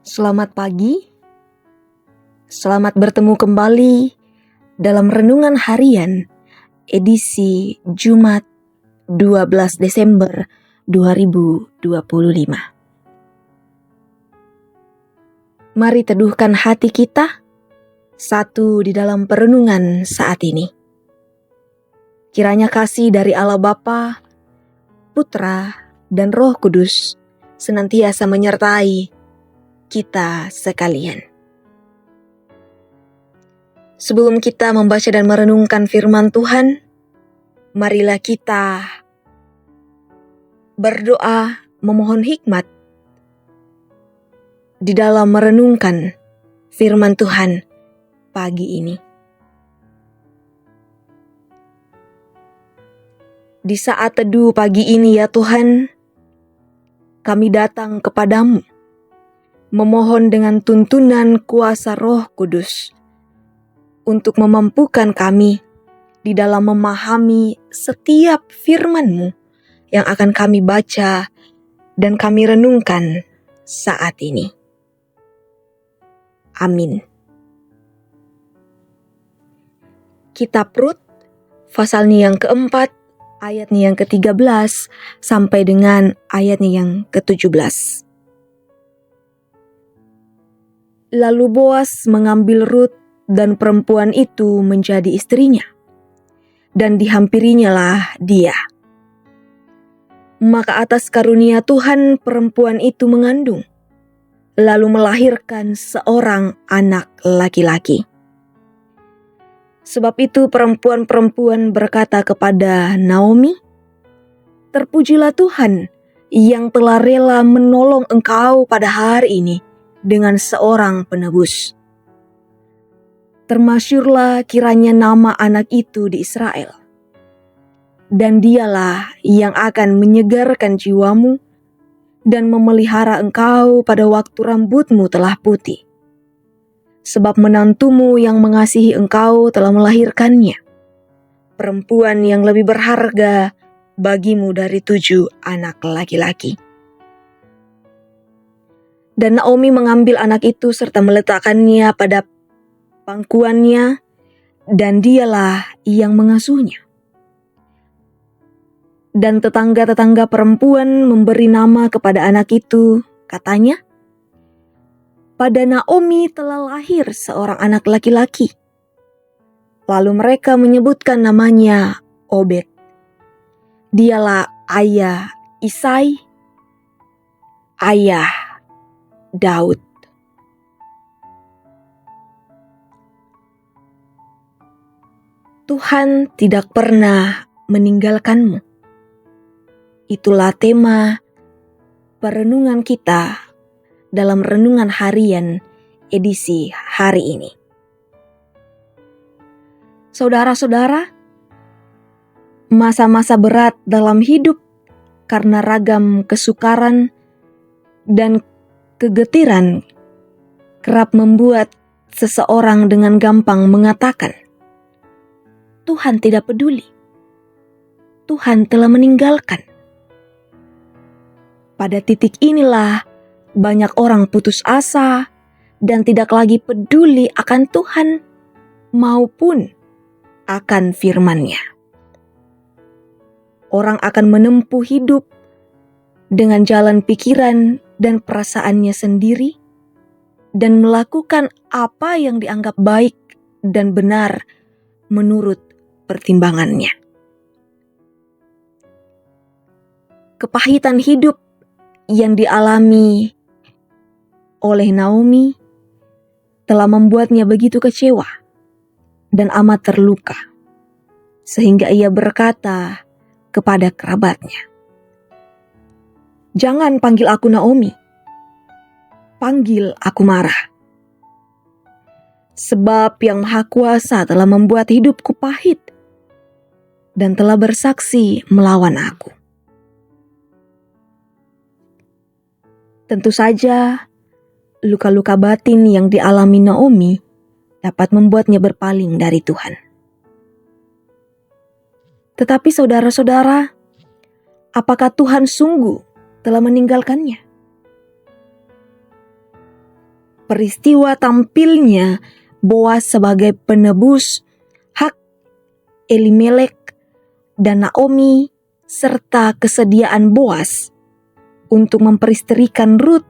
Selamat pagi, selamat bertemu kembali dalam Renungan Harian edisi Jumat 12 Desember 2025. Mari teduhkan hati kita satu di dalam perenungan saat ini. Kiranya kasih dari Allah Bapa, Putra, dan Roh Kudus senantiasa menyertai kita sekalian. Sebelum kita membaca dan merenungkan firman Tuhan, marilah kita berdoa memohon hikmat di dalam merenungkan firman Tuhan pagi ini. Di saat teduh pagi ini ya Tuhan, kami datang kepadamu, memohon dengan tuntunan kuasa Roh Kudus untuk memampukan kami di dalam memahami setiap firman-Mu yang akan kami baca dan kami renungkan saat ini. Amin. Kitab Rut, pasalnya yang keempat, ayatnya yang ke-13 sampai dengan ayatnya yang ke-17. Lalu Boas mengambil Rut dan perempuan itu menjadi istrinya, dan dihampirinyalah dia. Maka atas karunia Tuhan perempuan itu mengandung, lalu melahirkan seorang anak laki-laki. Sebab itu perempuan-perempuan berkata kepada Naomi, "Terpujilah Tuhan yang telah rela menolong engkau pada hari ini dengan seorang penebus. Termasyurlah kiranya nama anak itu di Israel. Dan dialah yang akan menyegarkan jiwamu dan memelihara engkau pada waktu rambutmu telah putih. Sebab menantumu yang mengasihi engkau telah melahirkannya, perempuan yang lebih berharga bagimu dari 7 anak laki-laki." Dan Naomi mengambil anak itu serta meletakkannya pada pangkuannya, dan dialah yang mengasuhnya. Dan tetangga-tetangga perempuan memberi nama kepada anak itu, katanya, "Pada Naomi telah lahir seorang anak laki-laki." Lalu mereka menyebutkan namanya Obed. Dialah ayah Isai, ayah Daud. Tuhan tidak pernah meninggalkanmu. Itulah tema perenungan kita dalam Renungan Harian edisi hari ini. Saudara-saudara, masa-masa berat dalam hidup karena ragam kesukaran dan kegetiran kerap membuat seseorang dengan gampang mengatakan, "Tuhan tidak peduli. Tuhan telah meninggalkan." Pada titik inilah banyak orang putus asa dan tidak lagi peduli akan Tuhan maupun akan firman-Nya. Orang akan menempuh hidup dengan jalan pikiran dan perasaannya sendiri dan melakukan apa yang dianggap baik dan benar menurut pertimbangannya. Kepahitan hidup yang dialami oleh Naomi telah membuatnya begitu kecewa dan amat terluka, sehingga ia berkata kepada kerabatnya, "Jangan panggil aku Naomi, panggil aku Marah. Sebab Yang Maha Kuasa telah membuat hidupku pahit dan telah bersaksi melawan aku." Tentu saja, luka-luka batin yang dialami Naomi dapat membuatnya berpaling dari Tuhan. Tetapi saudara-saudara, apakah Tuhan sungguh telah meninggalkannya? peristiwa tampilnya Boas sebagai penebus hak Elimelek dan Naomi, serta kesediaan Boas untuk memperistrikan Rut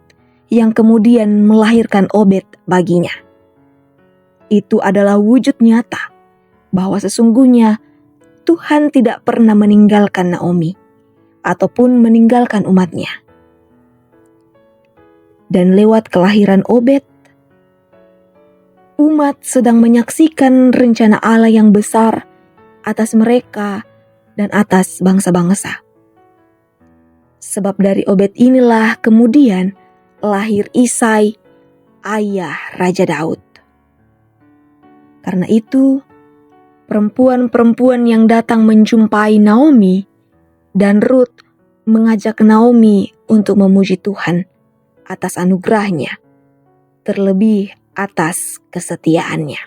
yang kemudian melahirkan Obed baginya. Itu adalah wujud nyata bahwa sesungguhnya Tuhan tidak pernah meninggalkan Naomi ataupun meninggalkan umatnya. Dan lewat kelahiran Obed, umat sedang menyaksikan rencana Allah yang besar atas mereka dan atas bangsa-bangsa. Sebab dari Obed inilah kemudian lahir Isai, ayah Raja Daud. Karena itu, perempuan-perempuan yang datang menjumpai Naomi dan Rut mengajak Naomi untuk memuji Tuhan atas anugerahnya, terlebih atas kesetiaannya.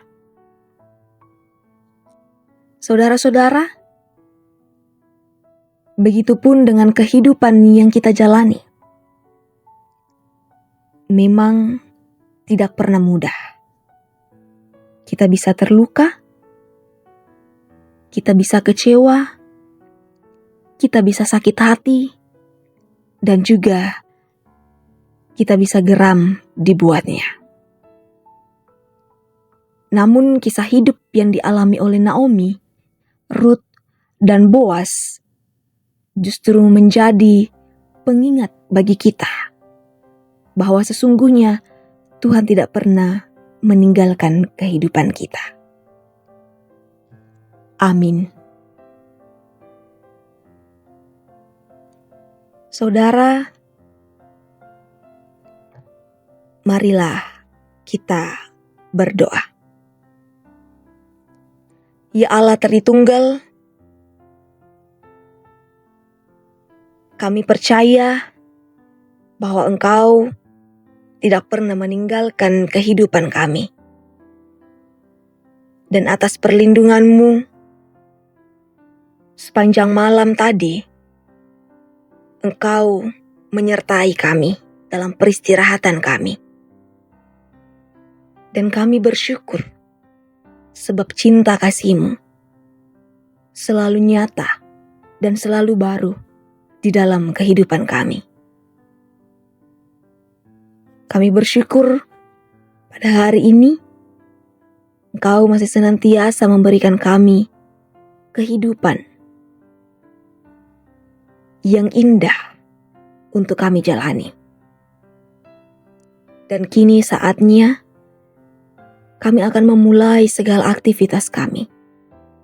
Saudara-saudara, begitupun dengan kehidupan yang kita jalani. Memang tidak pernah mudah. Kita bisa terluka, kita bisa kecewa, kita bisa sakit hati, dan juga kita bisa geram dibuatnya. Namun kisah hidup yang dialami oleh Naomi, Rut, dan Boas justru menjadi pengingat bagi kita bahwa sesungguhnya Tuhan tidak pernah meninggalkan kehidupan kita. Amin. Saudara, marilah kita berdoa. Ya Allah Tritunggal, kami percaya bahwa Engkau tidak pernah meninggalkan kehidupan kami. Dan atas perlindungan-Mu, sepanjang malam tadi, Engkau menyertai kami dalam peristirahatan kami. Dan kami bersyukur sebab cinta kasih-Mu selalu nyata dan selalu baru di dalam kehidupan kami. Kami bersyukur pada hari ini Engkau masih senantiasa memberikan kami kehidupan yang indah untuk kami jalani. Dan kini saatnya kami akan memulai segala aktivitas kami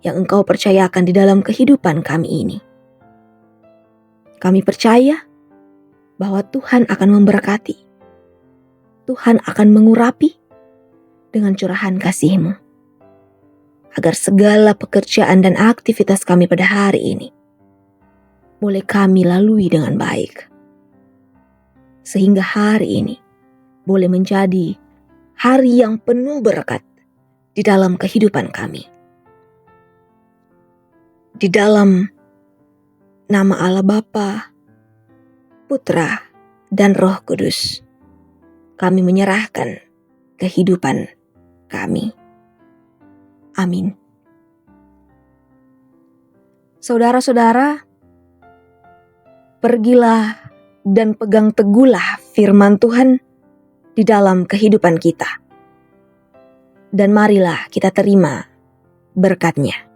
yang Engkau percayakan di dalam kehidupan kami ini. Kami percaya bahwa Tuhan akan memberkati, Tuhan akan mengurapi dengan curahan kasih-Mu, agar segala pekerjaan dan aktivitas kami pada hari ini boleh kami lalui dengan baik, sehingga hari ini boleh menjadi hari yang penuh berkat di dalam kehidupan kami. Di dalam nama Allah Bapa, Putra, dan Roh Kudus, kami menyerahkan kehidupan kami. Amin. Saudara-saudara, pergilah dan pegang teguhlah firman Tuhan di dalam kehidupan kita. Dan marilah kita terima berkat-Nya.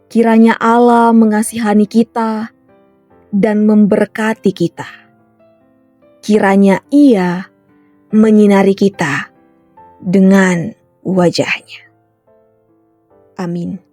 Kiranya Allah mengasihani kita dan memberkati kita. Kiranya Ia menyinari kita dengan wajah-Nya. Amin.